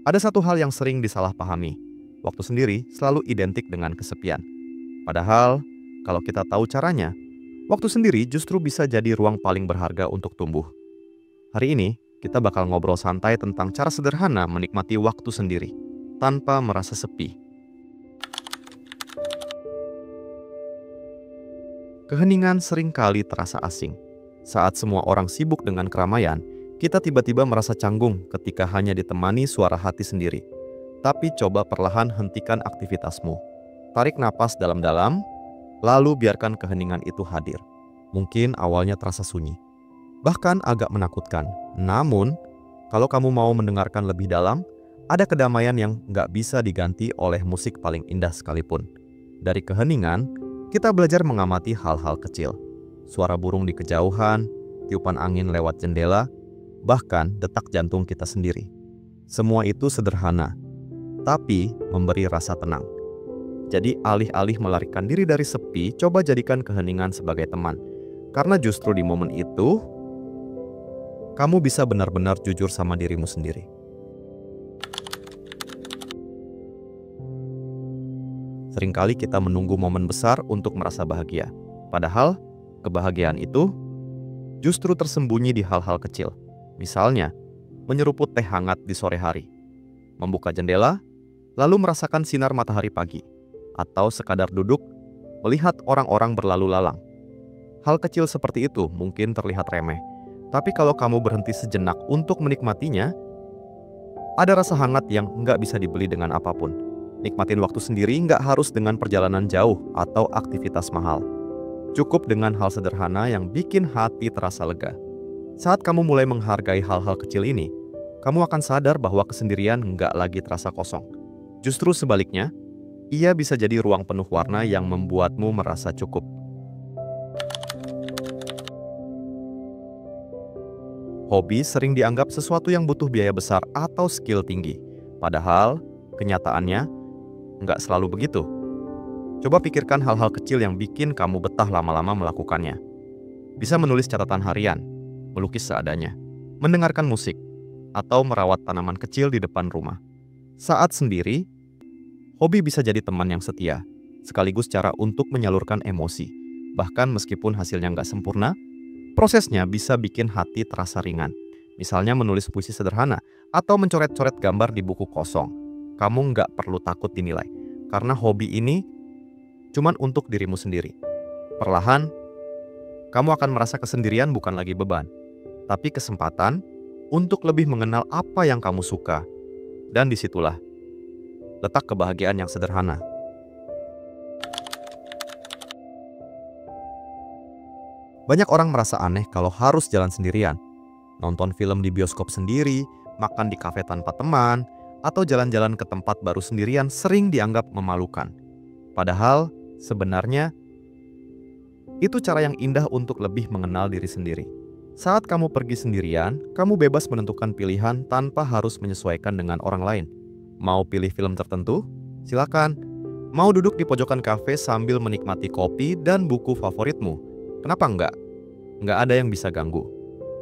Ada satu hal yang sering disalahpahami. Waktu sendiri selalu identik dengan kesepian. Padahal, kalau kita tahu caranya, waktu sendiri justru bisa jadi ruang paling berharga untuk tumbuh. Hari ini, kita bakal ngobrol santai tentang cara sederhana menikmati waktu sendiri, tanpa merasa sepi. Keheningan seringkali terasa asing. Saat semua orang sibuk dengan keramaian, kita tiba-tiba merasa canggung ketika hanya ditemani suara hati sendiri. Tapi coba perlahan hentikan aktivitasmu. Tarik napas dalam-dalam, lalu biarkan keheningan itu hadir. Mungkin awalnya terasa sunyi, bahkan agak menakutkan. Namun, kalau kamu mau mendengarkan lebih dalam, ada kedamaian yang nggak bisa diganti oleh musik paling indah sekalipun. Dari keheningan, kita belajar mengamati hal-hal kecil. Suara burung di kejauhan, tiupan angin lewat jendela, bahkan detak jantung kita sendiri. Semua itu sederhana, tapi memberi rasa tenang. Jadi alih-alih melarikan diri dari sepi, coba jadikan keheningan sebagai teman. Karena justru di momen itu, kamu bisa benar-benar jujur sama dirimu sendiri. Seringkali kita menunggu momen besar untuk merasa bahagia. Padahal, kebahagiaan itu justru tersembunyi di hal-hal kecil. Misalnya, menyeruput teh hangat di sore hari, membuka jendela, lalu merasakan sinar matahari pagi, atau sekadar duduk melihat orang-orang berlalu lalang. Hal kecil seperti itu mungkin terlihat remeh, tapi kalau kamu berhenti sejenak untuk menikmatinya, ada rasa hangat yang nggak bisa dibeli dengan apapun. Nikmatin waktu sendiri nggak harus dengan perjalanan jauh atau aktivitas mahal. Cukup dengan hal sederhana yang bikin hati terasa lega. Saat kamu mulai menghargai hal-hal kecil ini, kamu akan sadar bahwa kesendirian nggak lagi terasa kosong. Justru sebaliknya, ia bisa jadi ruang penuh warna yang membuatmu merasa cukup. Hobi sering dianggap sesuatu yang butuh biaya besar atau skill tinggi. Padahal, kenyataannya nggak selalu begitu. Coba pikirkan hal-hal kecil yang bikin kamu betah lama-lama melakukannya. Bisa menulis catatan harian, melukis seadanya, mendengarkan musik, atau merawat tanaman kecil di depan rumah. Saat sendiri, hobi bisa jadi teman yang setia, sekaligus cara untuk menyalurkan emosi. Bahkan meskipun hasilnya nggak sempurna, prosesnya bisa bikin hati terasa ringan. Misalnya menulis puisi sederhana, atau mencoret-coret gambar di buku kosong. Kamu nggak perlu takut dinilai, karena hobi ini cuman untuk dirimu sendiri. Perlahan, kamu akan merasa kesendirian bukan lagi beban, tapi kesempatan untuk lebih mengenal apa yang kamu suka. Dan disitulah letak kebahagiaan yang sederhana. Banyak orang merasa aneh kalau harus jalan sendirian, nonton film di bioskop sendiri, makan di kafe tanpa teman, atau jalan-jalan ke tempat baru sendirian sering dianggap memalukan. Padahal, sebenarnya, itu cara yang indah untuk lebih mengenal diri sendiri. Saat kamu pergi sendirian, kamu bebas menentukan pilihan tanpa harus menyesuaikan dengan orang lain. Mau pilih film tertentu? Silakan. Mau duduk di pojokan kafe sambil menikmati kopi dan buku favoritmu? Kenapa enggak? Nggak ada yang bisa ganggu.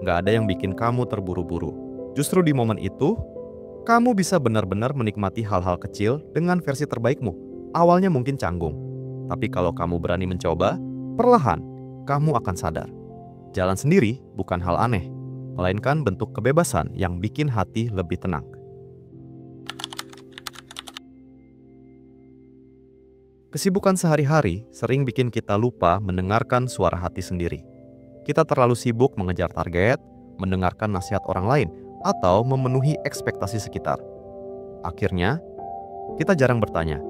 Nggak ada yang bikin kamu terburu-buru. Justru di momen itu, kamu bisa benar-benar menikmati hal-hal kecil dengan versi terbaikmu. Awalnya mungkin canggung, tapi kalau kamu berani mencoba, perlahan kamu akan sadar. Jalan sendiri bukan hal aneh, melainkan bentuk kebebasan yang bikin hati lebih tenang. Kesibukan sehari-hari sering bikin kita lupa mendengarkan suara hati sendiri. Kita terlalu sibuk mengejar target, mendengarkan nasihat orang lain, atau memenuhi ekspektasi sekitar. Akhirnya, kita jarang bertanya,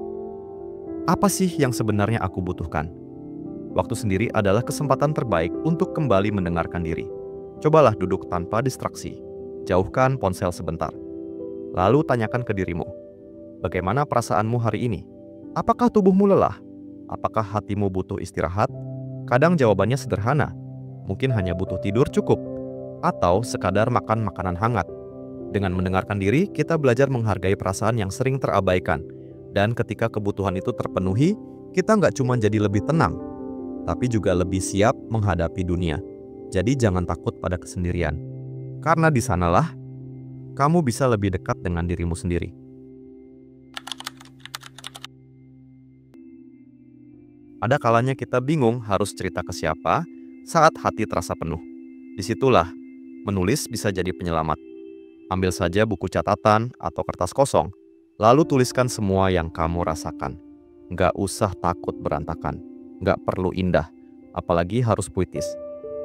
apa sih yang sebenarnya aku butuhkan? Waktu sendiri adalah kesempatan terbaik untuk kembali mendengarkan diri. Cobalah duduk tanpa distraksi, jauhkan ponsel sebentar. Lalu tanyakan ke dirimu, bagaimana perasaanmu hari ini? Apakah tubuhmu lelah? Apakah hatimu butuh istirahat? Kadang jawabannya sederhana, mungkin hanya butuh tidur cukup, atau sekadar makan makanan hangat. Dengan mendengarkan diri, kita belajar menghargai perasaan yang sering terabaikan. Dan ketika kebutuhan itu terpenuhi, kita nggak cuma jadi lebih tenang, tapi juga lebih siap menghadapi dunia. Jadi jangan takut pada kesendirian. Karena di sanalah kamu bisa lebih dekat dengan dirimu sendiri. Ada kalanya kita bingung harus cerita ke siapa saat hati terasa penuh. Disitulah menulis bisa jadi penyelamat. Ambil saja buku catatan atau kertas kosong, lalu tuliskan semua yang kamu rasakan. Nggak usah takut berantakan, nggak perlu indah, apalagi harus puitis.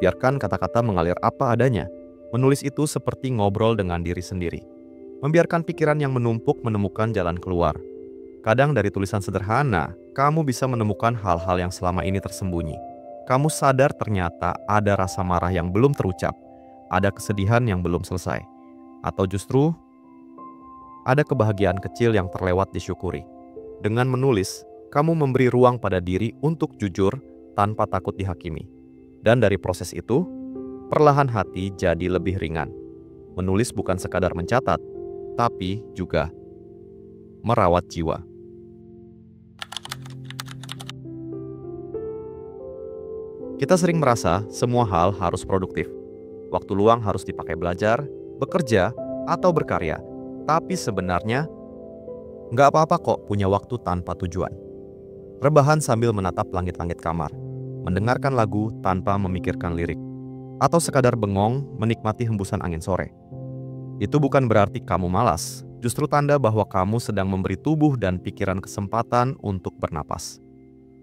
Biarkan kata-kata mengalir apa adanya. Menulis itu seperti ngobrol dengan diri sendiri. Membiarkan pikiran yang menumpuk menemukan jalan keluar. Kadang dari tulisan sederhana, kamu bisa menemukan hal-hal yang selama ini tersembunyi. Kamu sadar ternyata ada rasa marah yang belum terucap, ada kesedihan yang belum selesai, atau justru ada kebahagiaan kecil yang terlewat disyukuri. Dengan menulis, kamu memberi ruang pada diri untuk jujur tanpa takut dihakimi. Dan dari proses itu, perlahan hati jadi lebih ringan. Menulis bukan sekadar mencatat, tapi juga merawat jiwa. Kita sering merasa semua hal harus produktif. Waktu luang harus dipakai belajar, bekerja, atau berkarya. Tapi sebenarnya, nggak apa-apa kok punya waktu tanpa tujuan. Rebahan sambil menatap langit-langit kamar, mendengarkan lagu tanpa memikirkan lirik, atau sekadar bengong menikmati hembusan angin sore. Itu bukan berarti kamu malas, justru tanda bahwa kamu sedang memberi tubuh dan pikiran kesempatan untuk bernapas.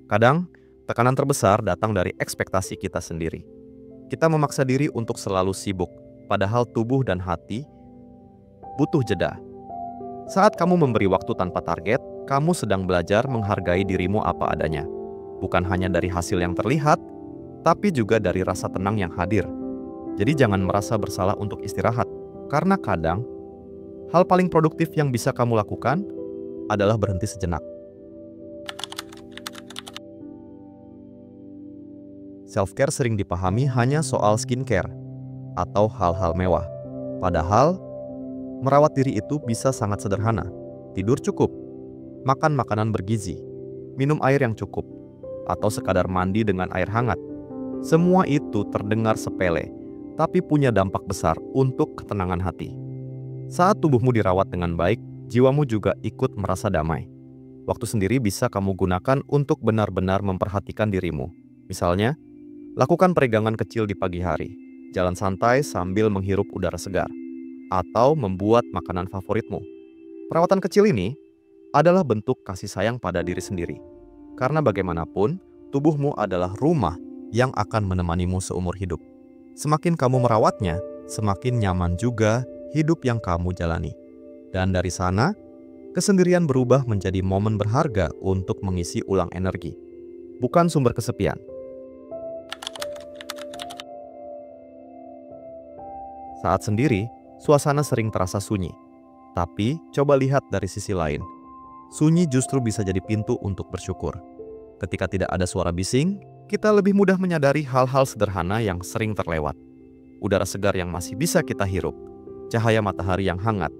Kadang, tekanan terbesar datang dari ekspektasi kita sendiri. Kita memaksa diri untuk selalu sibuk, padahal tubuh dan hati butuh jeda. Saat kamu memberi waktu tanpa target, kamu sedang belajar menghargai dirimu apa adanya. Bukan hanya dari hasil yang terlihat, tapi juga dari rasa tenang yang hadir. Jadi jangan merasa bersalah untuk istirahat, karena kadang hal paling produktif yang bisa kamu lakukan adalah berhenti sejenak. Self-care sering dipahami hanya soal skincare atau hal-hal mewah. Padahal, merawat diri itu bisa sangat sederhana. Tidur cukup, makan makanan bergizi, minum air yang cukup, atau sekadar mandi dengan air hangat. Semua itu terdengar sepele, tapi punya dampak besar untuk ketenangan hati. Saat tubuhmu dirawat dengan baik, jiwamu juga ikut merasa damai. Waktu sendiri bisa kamu gunakan untuk benar-benar memperhatikan dirimu. Misalnya, lakukan peregangan kecil di pagi hari, jalan santai sambil menghirup udara segar, atau membuat makanan favoritmu. Perawatan kecil ini adalah bentuk kasih sayang pada diri sendiri. Karena bagaimanapun, tubuhmu adalah rumah yang akan menemanimu seumur hidup. Semakin kamu merawatnya, semakin nyaman juga hidup yang kamu jalani. Dan dari sana, kesendirian berubah menjadi momen berharga untuk mengisi ulang energi, bukan sumber kesepian. Saat sendiri, suasana sering terasa sunyi. Tapi, coba lihat dari sisi lain. Sunyi justru bisa jadi pintu untuk bersyukur. Ketika tidak ada suara bising, kita lebih mudah menyadari hal-hal sederhana yang sering terlewat. Udara segar yang masih bisa kita hirup, cahaya matahari yang hangat,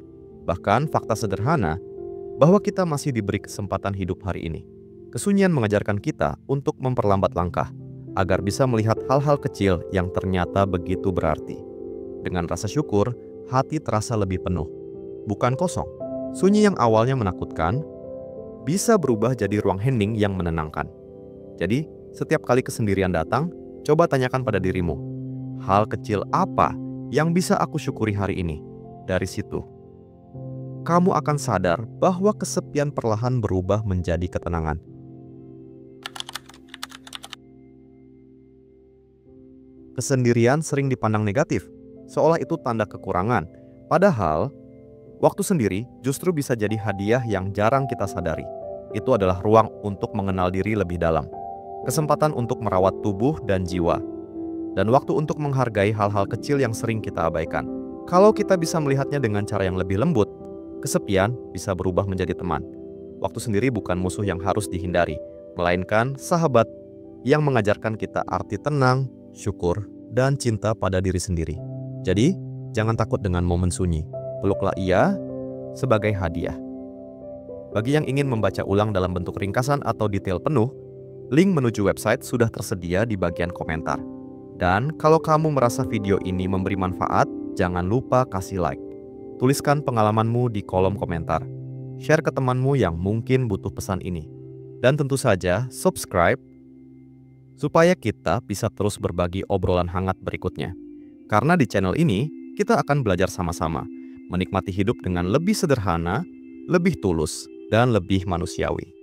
bahkan fakta sederhana bahwa kita masih diberi kesempatan hidup hari ini. Kesunyian mengajarkan kita untuk memperlambat langkah, agar bisa melihat hal-hal kecil yang ternyata begitu berarti. Dengan rasa syukur, hati terasa lebih penuh, bukan kosong. Sunyi yang awalnya menakutkan, bisa berubah jadi ruang hening yang menenangkan. Jadi, setiap kali kesendirian datang, coba tanyakan pada dirimu, hal kecil apa yang bisa aku syukuri hari ini? Dari situ, kamu akan sadar bahwa kesepian perlahan berubah menjadi ketenangan. Kesendirian sering dipandang negatif, seolah itu tanda kekurangan. Padahal, waktu sendiri justru bisa jadi hadiah yang jarang kita sadari. Itu adalah ruang untuk mengenal diri lebih dalam, kesempatan untuk merawat tubuh dan jiwa, dan waktu untuk menghargai hal-hal kecil yang sering kita abaikan. Kalau kita bisa melihatnya dengan cara yang lebih lembut, kesepian bisa berubah menjadi teman. Waktu sendiri bukan musuh yang harus dihindari, melainkan sahabat yang mengajarkan kita arti tenang, syukur, dan cinta pada diri sendiri. Jadi, jangan takut dengan momen sunyi. Peluklah ia sebagai hadiah. Bagi yang ingin membaca ulang dalam bentuk ringkasan atau detail penuh, link menuju website sudah tersedia di bagian komentar. Dan kalau kamu merasa video ini memberi manfaat, jangan lupa kasih like. Tuliskan pengalamanmu di kolom komentar. Share ke temanmu yang mungkin butuh pesan ini. Dan tentu saja subscribe supaya kita bisa terus berbagi obrolan hangat berikutnya. Karena di channel ini kita akan belajar sama-sama, menikmati hidup dengan lebih sederhana, lebih tulus, dan lebih manusiawi.